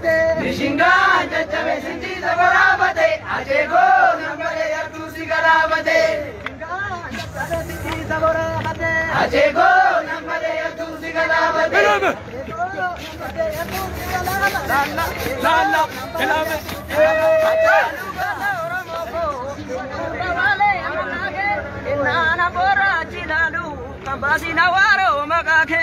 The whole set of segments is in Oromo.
bate. Nishinga jachabe sinti sabara bate. Ajego nambare yartu sigara bate. Ajego nambare yartu sigara bate. Basi nawaro makake,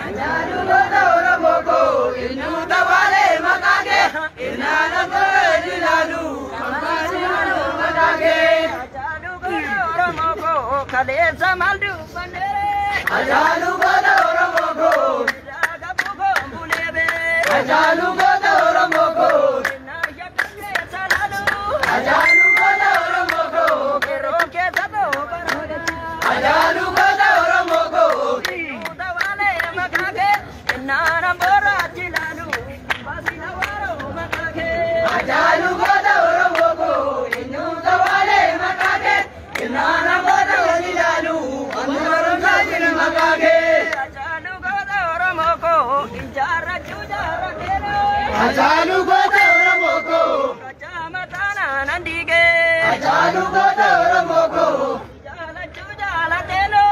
Ajalu goda oramoko, inu tawale makake, inana goda lalu, basi nawaro makake. ajalu goda oramoko, kalesa maldu pandere. Ajalu goda oramoko, Jaga pugo bulebe. ajalu goda oramoko, Na yakne salalu. ajalu goda oramoko, Kero ke sabo barode. ajalu goda oramoko, Dawale makake, nana bora chilalu. Basi nawaro makake. ajalu goda oramoko, inu tawale makake, inana goda lalu, amaram sajin makake. Ajalu goda oramoko, injara chujara kero. Ajalu goda oramoko, Kachamatana nandige. ajalu goda oramoko, Jala chujala telo.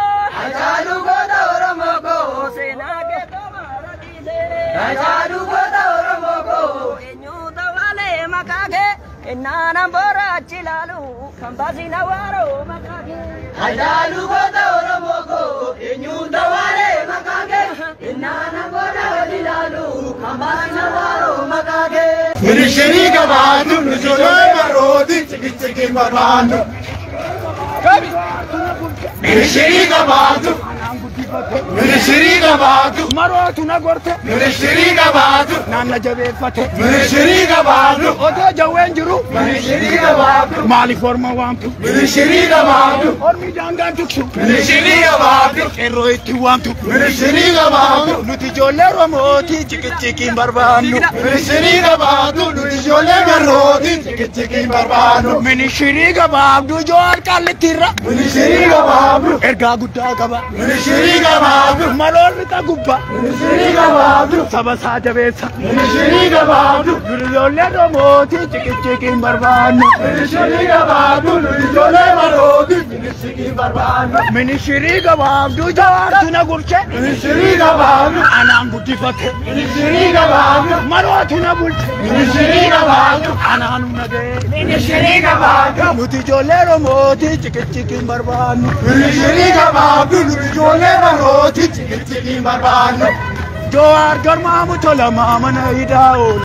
ajalu goda oramoko, Sena ke tomara dide. ajalu goda oramoko, Enyuta wale makage. Enana bora chilalu. Kambasi nawaro makage. ajalu goda oramoko, inyu tawale makage, inana goda lalu, kamana waro makage. Mirishiri gabadu, nujoloy marodi, chiki babanu. Mirishiri gabadu, mirishiri gabadu, Maro tuna gorte mirishiri gabadu, nana jabe fate mirishiri gabadu, odo jawenjuru mirishiri gabadu, mali forma wamtu mirishiri gabadu, or mi janga tuksu mirishiri gabadu, ero iti wamtu mirishiri gabadu, nuti jolle romoti chiki barbanu mirishiri gabadu, nujole marodi, chiki babanu. mini shiriga babdu jor kalitira Mirishiri gabadu, erga gudda gaba mirishiri gabadu, malor ta gubba mirishiri gabadu, saba sa jabesa mirishiri gabadu. jolle romoti chiki barbanu Mirishiri gabadu, nujole marodi, chiki babanu. mini shiriga babdu jor tuna gurche Mirishiri gabadu, ananguti fate mirishiri gabadu, maro tuna bulche mirishiri gabadu, ananu nage mirishiri gabadu, nuti jolle romoti chiki barbanu mirishiri gabadu, nujole marodi, chiki babanu. Joar garma mutola mamana idao